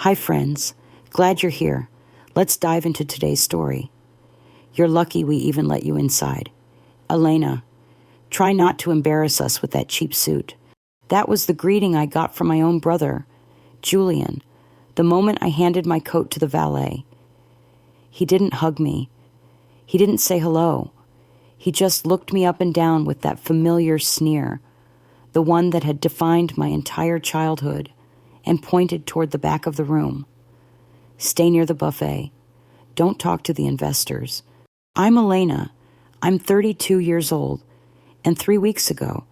Hi, friends. Glad you're here. Let's dive into today's story. You're lucky we even let you inside. Elena, try not to embarrass us with that cheap suit. That was the greeting I got from my own brother, Julian, the moment I handed my coat to the valet. He didn't hug me. He didn't say hello. He just looked me up and down with that familiar sneer, the one that had defined my entire childhood, and pointed toward the back of the room. Stay near the buffet. Don't talk to the investors. I'm Elena. I'm 32 years old, and 3 weeks ago,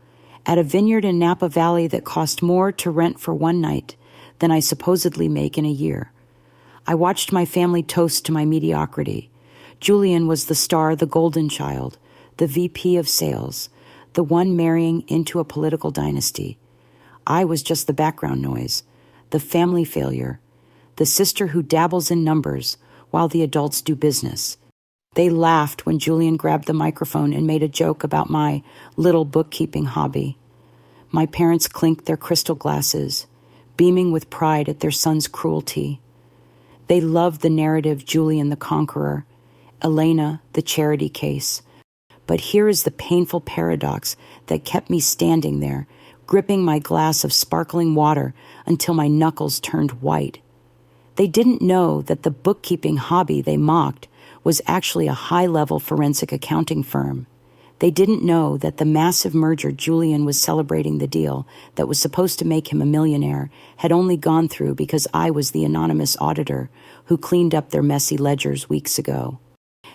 at a vineyard in Napa Valley that cost more to rent for one night than I supposedly make in a year, I watched my family toast to my mediocrity. Julian was the star, the golden child, the VP of sales, the one marrying into a political dynasty. I was just the background noise, the family failure, the sister who dabbles in numbers while the adults do business. They laughed when Julian grabbed the microphone and made a joke about my little bookkeeping hobby. My parents clinked their crystal glasses, beaming with pride at their son's cruelty. They loved the narrative Julian the conqueror, Elena the charity case. But here is the painful paradox that kept me standing there, gripping my glass of sparkling water until my knuckles turned white. They didn't know that the bookkeeping hobby they mocked was actually a high-level forensic accounting firm. They didn't know that the massive merger Julian was celebrating the deal that was supposed to make him a millionaire had only gone through because I was the anonymous auditor who cleaned up their messy ledgers weeks ago.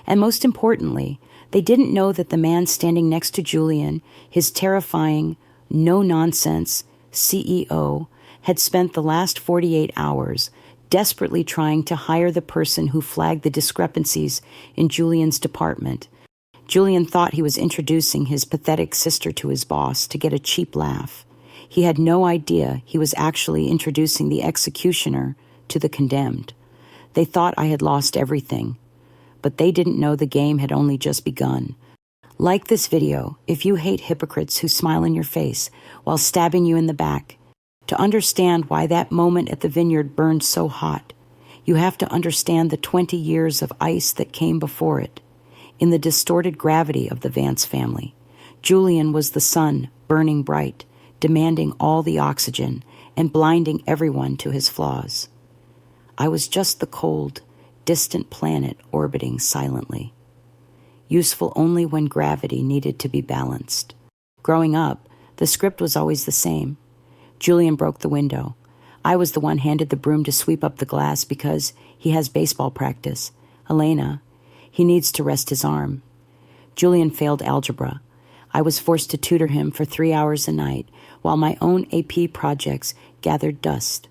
And most importantly, they didn't know that the man standing next to Julian, his terrifying, no-nonsense CEO, had spent the last 48 hours desperately trying to hire the person who flagged the discrepancies in Julian's department. Julian thought he was introducing his pathetic sister to his boss to get a cheap laugh. He had no idea he was actually introducing the executioner to the condemned. They thought I had lost everything, but they didn't know the game had only just begun. Like this video if you hate hypocrites who smile in your face while stabbing you in the back. To understand why that moment at the vineyard burned so hot, you have to understand the 20 years of ice that came before it. In the distorted gravity of the Vance family, Julian was the sun, burning bright, demanding all the oxygen and blinding everyone to his flaws. I was just the cold, distant planet orbiting silently, useful only when gravity needed to be balanced. Growing up, the script was always the same. Julian broke the window. I was the one handed the broom to sweep up the glass because he has baseball practice. Elena, he needs to rest his arm. Julian failed algebra. I was forced to tutor him for 3 hours a night while my own AP projects gathered dust.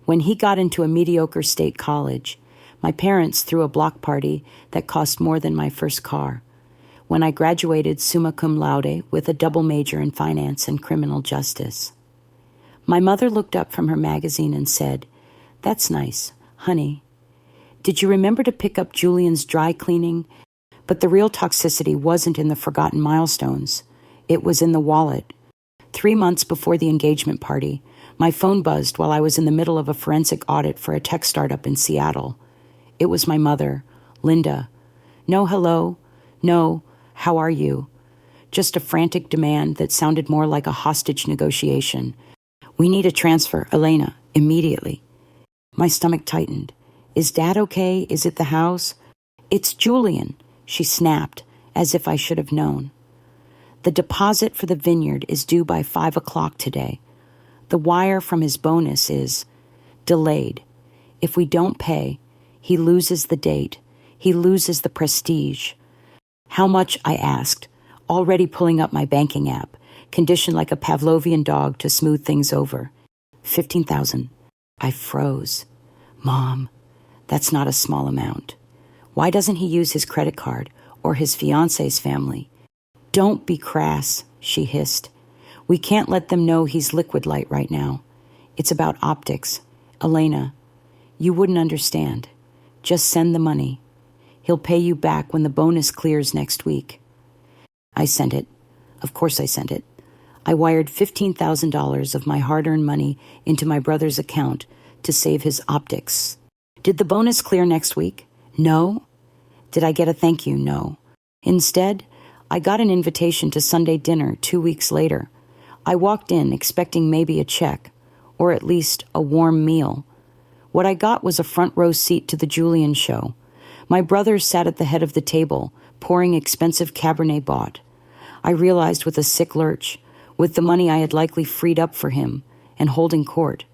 When he got into a mediocre state college, my parents threw a block party that cost more than my first car. When I graduated summa cum laude with a double major in finance and criminal justice. My mother looked up from her magazine and said, "That's nice, honey. Did you remember to pick up Julian's dry cleaning?" But the real toxicity wasn't in the forgotten milestones. It was in the wallet. 3 months before the engagement party, my phone buzzed while I was in the middle of a forensic audit for a tech startup in Seattle. It was my mother, Linda. No hello, no how are you? Just a frantic demand that sounded more like a hostage negotiation. "We need a transfer, Elena, immediately." My stomach tightened. "Is Dad okay? Is it the house?" "It's Julian," she snapped, as if I should have known. "The deposit for the vineyard is due by 5 o'clock today. The wire from his bonus is delayed. If we don't pay, he loses the date. He loses the prestige." "How much?" I asked, already pulling up my banking app, conditioned like a Pavlovian dog to smooth things over. 15,000. I froze. "Mom, that's not a small amount. Why doesn't he use his credit card or his fiance's family?" "Don't be crass," she hissed. "We can't let them know he's liquid light right now. It's about optics. Elena, you wouldn't understand. Just send the money. He'll pay you back when the bonus clears next week." I sent it. Of course I sent it. I wired $15,000 of my hard-earned money into my brother's account to save his optics. Did the bonus clear next week? No. Did I get a thank you? No. Instead, I got an invitation to Sunday dinner 2 weeks later. I walked in expecting maybe a check, or at least a warm meal. What I got was a front row seat to the Julian show. My brother sat at the head of the table, pouring expensive Cabernet Bought. I realized with a sick lurch, with the money I had likely freed up for him, and holding court.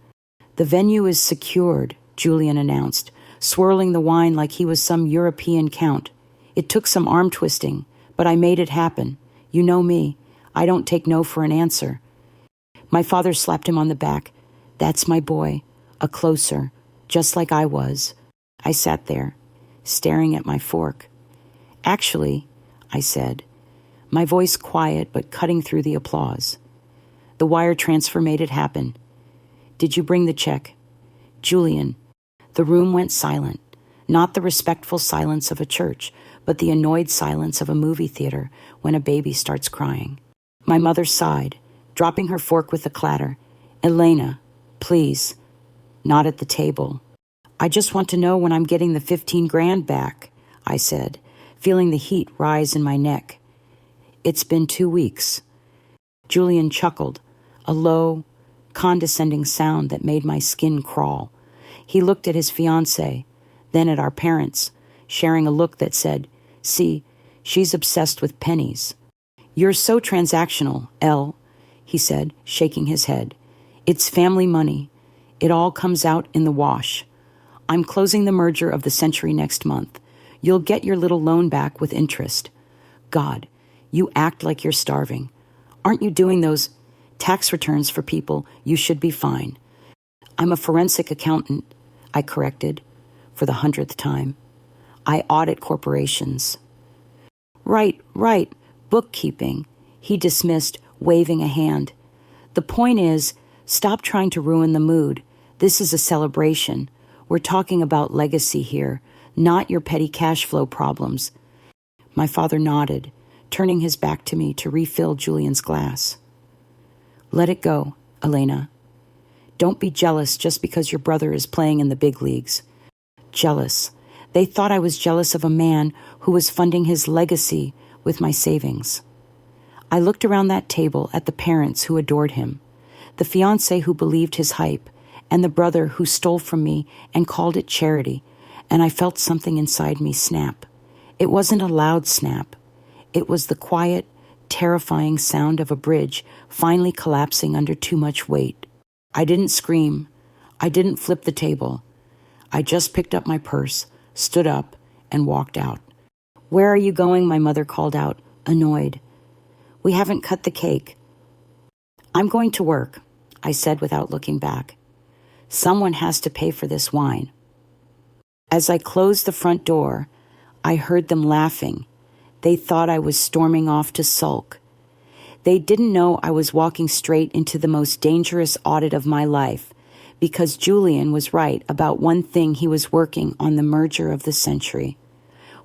The venue is secured, Julian announced, swirling the wine like he was some European count. It took some arm twisting, but I made it happen. You know me. I don't take no for an answer. My father slapped him on the back. That's my boy, a closer, just like I was. I sat there, staring at my fork. Actually, I said, my voice quiet but cutting through the applause. The wire transfer made it happen. Did you bring the check? Julian. The room went silent, not the respectful silence of a church, but the annoyed silence of a movie theater when a baby starts crying. My mother sighed, dropping her fork with a clatter. Elena, please. Not at the table. I just want to know when I'm getting the 15 grand back, I said, feeling the heat rise in my neck. It's been 2 weeks. Julian chuckled, a low, condescending sound that made my skin crawl. He looked at his fiancée, then at our parents, sharing a look that said, see, she's obsessed with pennies. You're so transactional, Elle, he said, shaking his head. It's family money. It all comes out in the wash. I'm closing the merger of the century next month. You'll get your little loan back with interest. God, you act like you're starving. Aren't you doing those tax returns for people? You should be fine. I'm a forensic accountant, I corrected, for the 100th time. I audit corporations. Right, bookkeeping, he dismissed, waving a hand. The point is, stop trying to ruin the mood. This is a celebration. We're talking about legacy here, not your petty cash flow problems. My father nodded, turning his back to me to refill Julian's glass. Let it go, Elena. Don't be jealous just because your brother is playing in the big leagues. Jealous. They thought I was jealous of a man who was funding his legacy with my savings. I looked around that table at the parents who adored him, the fiancé who believed his hype, and the brother who stole from me and called it charity, and I felt something inside me snap. It wasn't a loud snap. It was the quiet, terrifying sound of a bridge finally collapsing under too much weight. I didn't scream. I didn't flip the table. I just picked up my purse, stood up, and walked out. Where are you going? My mother called out, annoyed. We haven't cut the cake. I'm going to work, I said without looking back. Someone has to pay for this wine. As I closed the front door, I heard them laughing. They thought I was storming off to sulk. They didn't know I was walking straight into the most dangerous audit of my life, because Julian was right about one thing. He was working on the merger of the century.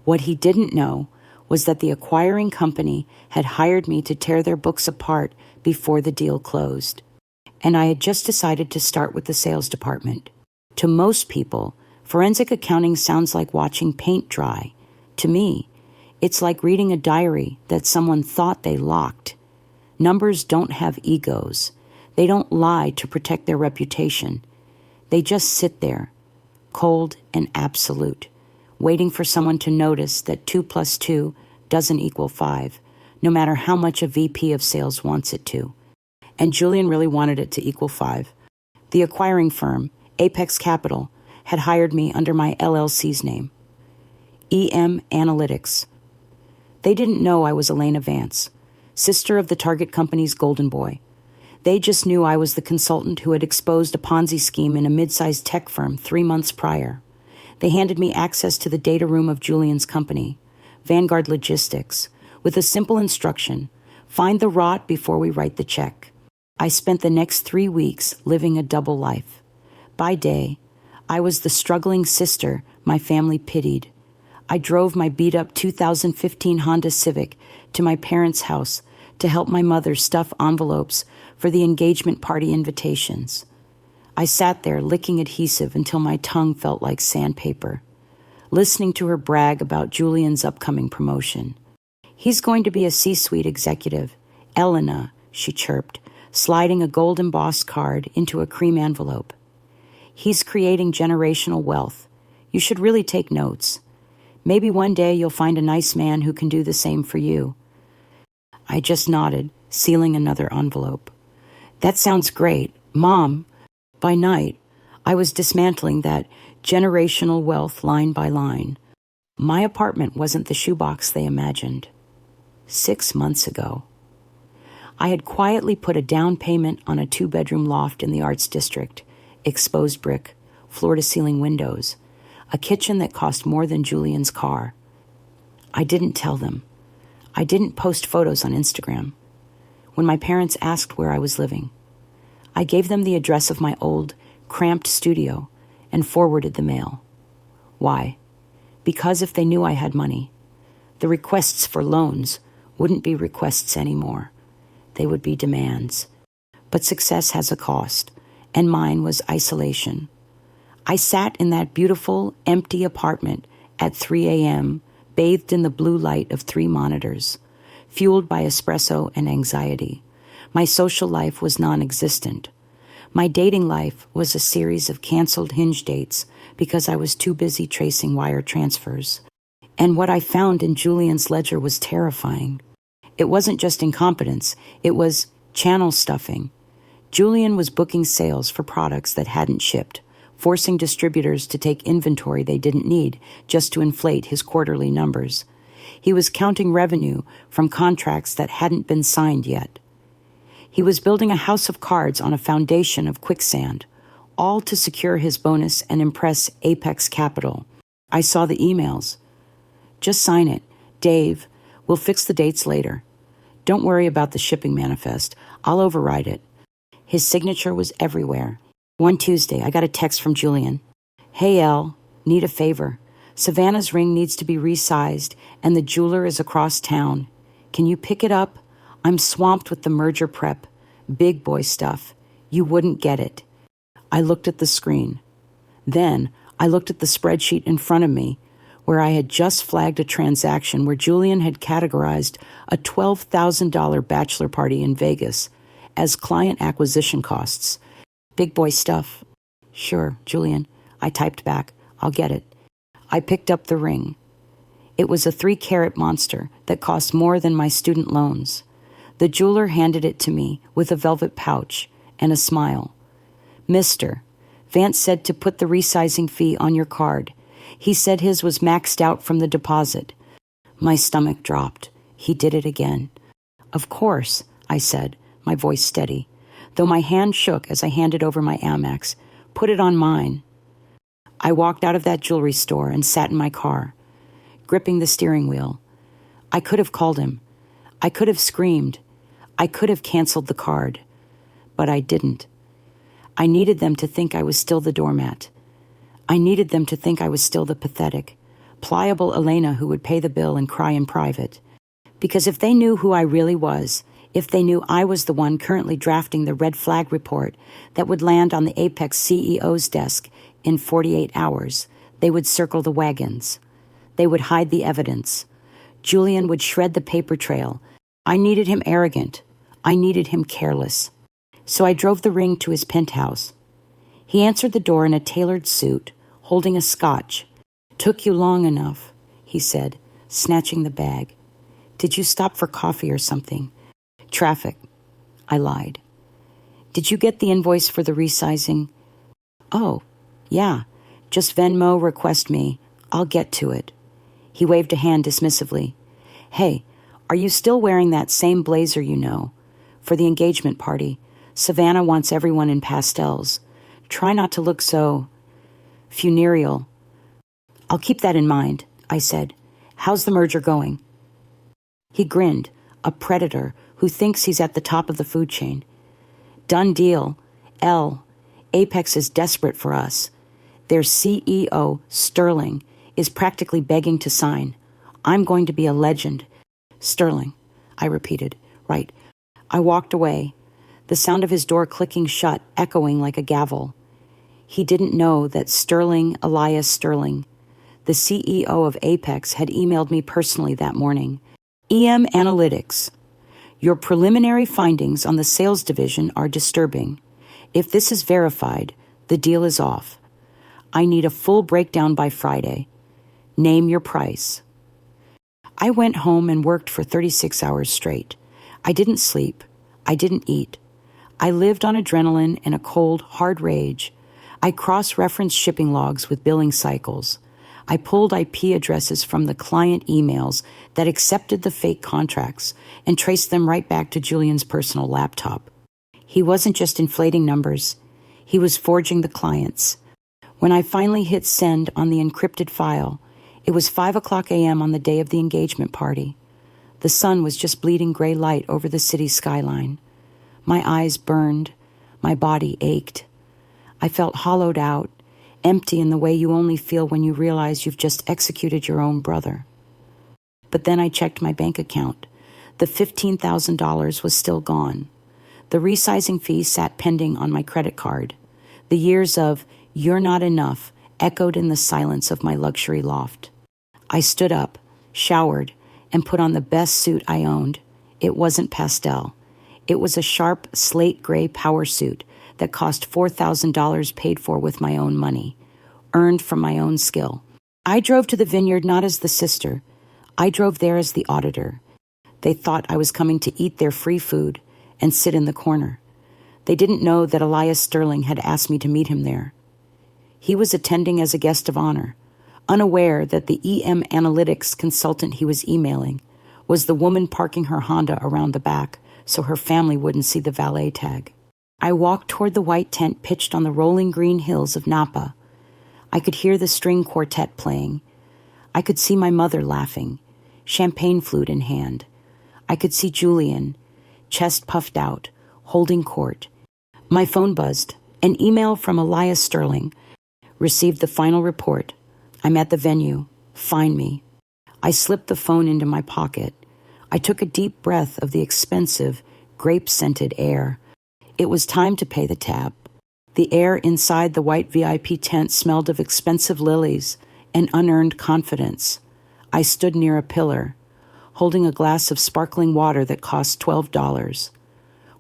What he didn't know was that the acquiring company had hired me to tear their books apart before the deal closed. And I had just decided to start with the sales department. To most people, forensic accounting sounds like watching paint dry. To me, it's like reading a diary that someone thought they locked. Numbers don't have egos. They don't lie to protect their reputation. They just sit there, cold and absolute, waiting for someone to notice that 2 + 2 doesn't equal 5, no matter how much a VP of sales wants it to. And Julian really wanted it to equal 5. The acquiring firm, Apex Capital, had hired me under my LLC's name, EM Analytics. They didn't know I was Elena Vance, sister of the target company's golden boy. They just knew I was the consultant who had exposed a Ponzi scheme in a mid-sized tech firm 3 months prior. They handed me access to the data room of Julian's company, Vanguard Logistics, with a simple instruction: find the rot before we write the check. I spent the next 3 weeks living a double life. By day, I was the struggling sister my family pitied. I drove my beat-up 2015 Honda Civic to my parents' house to help my mother stuff envelopes for the engagement party invitations. I sat there licking adhesive until my tongue felt like sandpaper, listening to her brag about Julian's upcoming promotion. He's going to be a C-suite executive. Elena, she chirped, sliding a gold-embossed card into a cream envelope. He's creating generational wealth. You should really take notes. Maybe one day you'll find a nice man who can do the same for you. I just nodded, sealing another envelope. That sounds great, Mom. By night, I was dismantling that generational wealth line by line. My apartment wasn't the shoebox they imagined. 6 months ago, I had quietly put a down payment on a 2-bedroom loft in the Arts District, exposed brick, floor-to-ceiling windows, a kitchen that cost more than Julian's car. I didn't tell them. I didn't post photos on Instagram. When my parents asked where I was living, I gave them the address of my old, cramped studio and forwarded the mail. Why? Because if they knew I had money, the requests for loans wouldn't be requests anymore. They would be demands. But success has a cost, and mine was isolation. I sat in that beautiful, empty apartment at 3 a.m., bathed in the blue light of 3 monitors, fueled by espresso and anxiety. My social life was non-existent. My dating life was a series of canceled Hinge dates because I was too busy tracing wire transfers. And what I found in Julian's ledger was terrifying. It wasn't just incompetence, it was channel stuffing. Julian was booking sales for products that hadn't shipped, forcing distributors to take inventory they didn't need just to inflate his quarterly numbers. He was counting revenue from contracts that hadn't been signed yet. He was building a house of cards on a foundation of quicksand, all to secure his bonus and impress Apex Capital. I saw the emails. Just sign it. Dave, we'll fix the dates later. Don't worry about the shipping manifest. I'll override it. His signature was everywhere. One Tuesday, I got a text from Julian. Hey, Elle, need a favor. Savannah's ring needs to be resized, and the jeweler is across town. Can you pick it up? I'm swamped with the merger prep. Big boy stuff. You wouldn't get it. I looked at the screen. Then I looked at the spreadsheet in front of me, where I had just flagged a transaction where Julian had categorized a $12,000 bachelor party in Vegas as client acquisition costs. Big boy stuff. Sure, Julian, I typed back. I'll get it. I picked up the ring. It was a 3-carat monster that cost more than my student loans. The jeweler handed it to me with a velvet pouch and a smile. Mister, Vance said to put the resizing fee on your card. He said his was maxed out from the deposit. My stomach dropped. He did it again. Of course, I said, my voice steady, though my hand shook as I handed over my Amex. Put it on mine. I walked out of that jewelry store and sat in my car, gripping the steering wheel. I could have called him. I could have screamed. I could have canceled the card. But I didn't. I needed them to think I was still the doormat. I needed them to think I was still the pathetic, pliable Elena who would pay the bill and cry in private. Because if they knew who I really was, if they knew I was the one currently drafting the red flag report that would land on the Apex CEO's desk in 48 hours, they would circle the wagons. They would hide the evidence. Julian would shred the paper trail. I needed him arrogant. I needed him careless. So I drove the ring to his penthouse. He answered the door in a tailored suit, holding a scotch. Took you long enough, he said, snatching the bag. Did you stop for coffee or something? Traffic. I lied. Did you get the invoice for the resizing? Oh, yeah. Just Venmo request me. I'll get to it. He waved a hand dismissively. Hey, are you still wearing that same blazer you know? For the engagement party, Savannah wants everyone in pastels. Try not to look so funereal. I'll keep that in mind, I said. How's the merger going? He grinned, a predator who thinks he's at the top of the food chain. Done deal. L. Apex is desperate for us. Their CEO, Sterling, is practically begging to sign. I'm going to be a legend. Sterling, I repeated. Right. I walked away, the sound of his door clicking shut echoing like a gavel. He didn't know that Elias Sterling, the CEO of Apex, had emailed me personally that morning. EM Analytics. Your preliminary findings on the sales division are disturbing. If this is verified, the deal is off. I need a full breakdown by Friday. Name your price. I went home and worked for 36 hours straight. I didn't sleep. I didn't eat. I lived on adrenaline and a cold, hard rage. I cross-referenced shipping logs with billing cycles. I pulled IP addresses from the client emails that accepted the fake contracts and traced them right back to Julian's personal laptop. He wasn't just inflating numbers. He was forging the clients. When I finally hit send on the encrypted file, it was 5:00 a.m. on the day of the engagement party. The sun was just bleeding gray light over the city skyline. My eyes burned. My body ached. I felt hollowed out, empty in the way you only feel when you realize you've just executed your own brother. But then I checked my bank account. The $15,000 was still gone. The resizing fee sat pending on my credit card. The years of "you're not enough" echoed in the silence of my luxury loft. I stood up, showered, and put on the best suit I owned. It wasn't pastel. It was a sharp, slate gray power suit that cost $4,000 paid for with my own money, earned from my own skill. I drove to the vineyard not as the sister. I drove there as the auditor. They thought I was coming to eat their free food and sit in the corner. They didn't know that Elias Sterling had asked me to meet him there. He was attending as a guest of honor, unaware that the EM Analytics consultant he was emailing was the woman parking her Honda around the back so her family wouldn't see the valet tag. I walked toward the white tent pitched on the rolling green hills of Napa. I could hear the string quartet playing. I could see my mother laughing, champagne flute in hand. I could see Julian, chest puffed out, holding court. My phone buzzed. An email from Elias Sterling. Received the final report. I'm at the venue. Find me. I slipped the phone into my pocket. I took a deep breath of the expensive, grape-scented air. It was time to pay the tab. The air inside the white VIP tent smelled of expensive lilies and unearned confidence. I stood near a pillar, holding a glass of sparkling water that cost $12,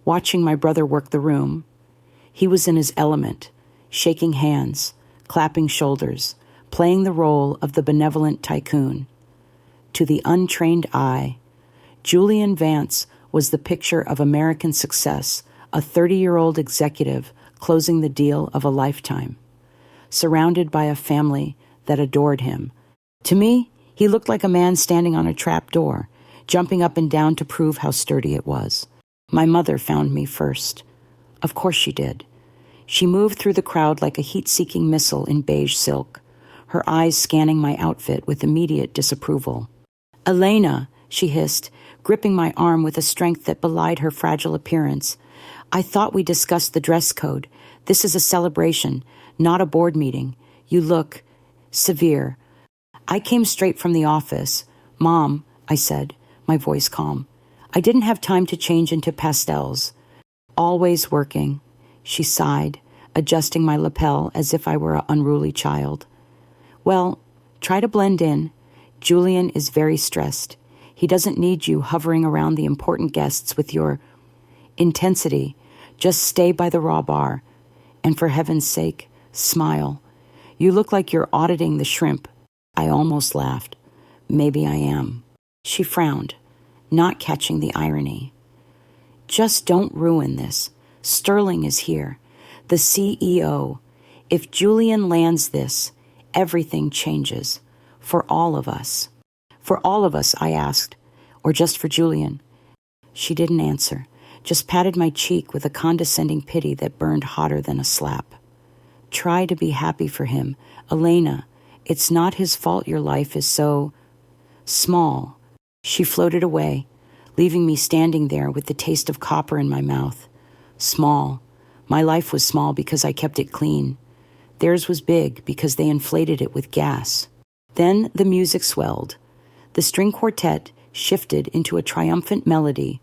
watching my brother work the room. He was in his element, shaking hands, clapping shoulders, playing the role of the benevolent tycoon. To the untrained eye, Julian Vance was the picture of American success, a 30-year-old executive closing the deal of a lifetime, surrounded by a family that adored him. To me, he looked like a man standing on a trap door, jumping up and down to prove how sturdy it was. My mother found me first. Of course she did. She moved through the crowd like a heat-seeking missile in beige silk, her eyes scanning my outfit with immediate disapproval. "Elena," she hissed, gripping my arm with a strength that belied her fragile appearance. "I thought we discussed the dress code. This is a celebration, not a board meeting. You look severe." I came straight from the office. "Mom," I said, my voice calm. "I didn't have time to change into pastels." "Always working," she sighed, adjusting my lapel as if I were an unruly child. "Well, try to blend in. Julian is very stressed. He doesn't need you hovering around the important guests with your intensity. Just stay by the raw bar. And for heaven's sake, smile. You look like you're auditing the shrimp." I almost laughed. "Maybe I am." She frowned, not catching the irony. "Just don't ruin this. Sterling is here, the CEO. If Julian lands this, everything changes. For all of us." "For all of us," I asked, "or just for Julian?" She didn't answer, just patted my cheek with a condescending pity that burned hotter than a slap. "Try to be happy for him. Elena, it's not his fault your life is so small." She floated away, leaving me standing there with the taste of copper in my mouth. Small. My life was small because I kept it clean. Theirs was big because they inflated it with gas. Then the music swelled. The string quartet shifted into a triumphant melody,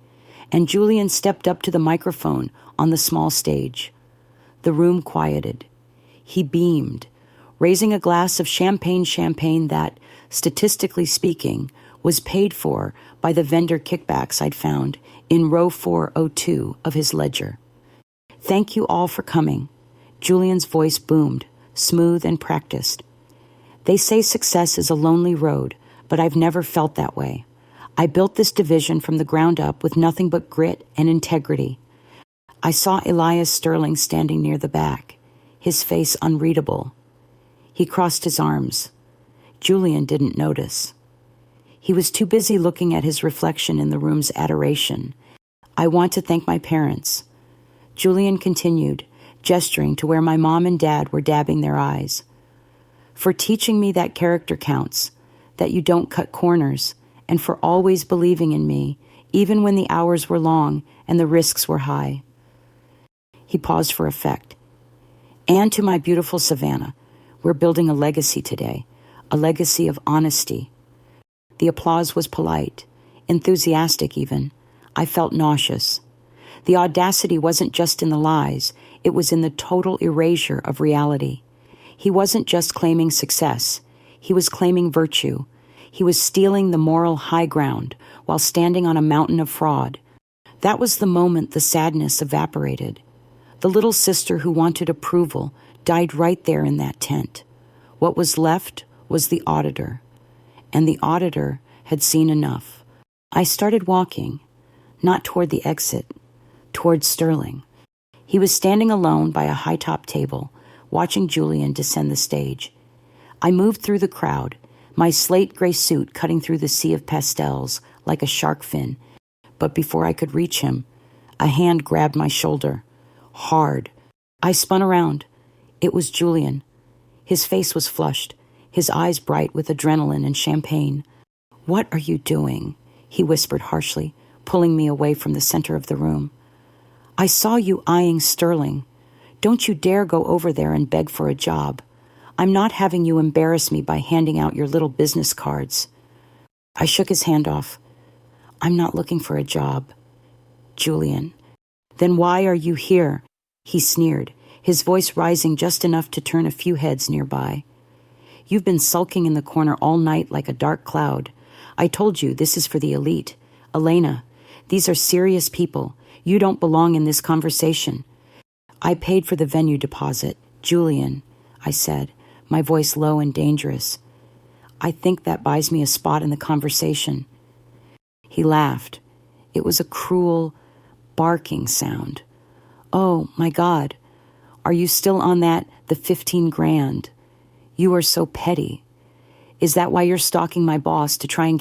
and Julian stepped up to the microphone on the small stage. The room quieted. He beamed, raising a glass of champagne that, statistically speaking, was paid for by the vendor kickbacks I'd found in row 402 of his ledger. "Thank you all for coming." Julian's voice boomed, smooth and practiced. "They say success is a lonely road, but I've never felt that way. I built this division from the ground up with nothing but grit and integrity." I saw Elias Sterling standing near the back, his face unreadable. He crossed his arms. Julian didn't notice. He was too busy looking at his reflection in the room's adoration. "I want to thank my parents." Julian continued, gesturing to where my mom and dad were dabbing their eyes. "For teaching me that character counts, that you don't cut corners, and for always believing in me, even when the hours were long and the risks were high." He paused for effect. "And to my beautiful Savannah, we're building a legacy today, a legacy of honesty." The applause was polite, enthusiastic even. I felt nauseous. The audacity wasn't just in the lies, it was in the total erasure of reality. He wasn't just claiming success, he was claiming virtue. He was stealing the moral high ground while standing on a mountain of fraud. That was the moment the sadness evaporated. The little sister who wanted approval died right there in that tent. What was left was the auditor. And the auditor had seen enough. I started walking, not toward the exit, toward Sterling. He was standing alone by a high-top table, watching Julian descend the stage. I moved through the crowd, my slate gray suit cutting through the sea of pastels like a shark fin. But before I could reach him, a hand grabbed my shoulder, hard. I spun around. It was Julian. His face was flushed, his eyes bright with adrenaline and champagne. "What are you doing?" he whispered harshly, pulling me away from the center of the room. "I saw you eyeing Sterling. Don't you dare go over there and beg for a job. I'm not having you embarrass me by handing out your little business cards." I shook his hand off. "I'm not looking for a job." "Julian." "Then why are you here?" he sneered, his voice rising just enough to turn a few heads nearby. "You've been sulking in the corner all night like a dark cloud. I told you this is for the elite. Elena, these are serious people. You don't belong in this conversation." "I paid for the venue deposit, Julian," I said, my voice low and dangerous. "I think that buys me a spot in the conversation." He laughed. It was a cruel, barking sound. "Oh, my God. Are you still on the 15 grand? You are so petty. Is that why you're stalking my boss to try and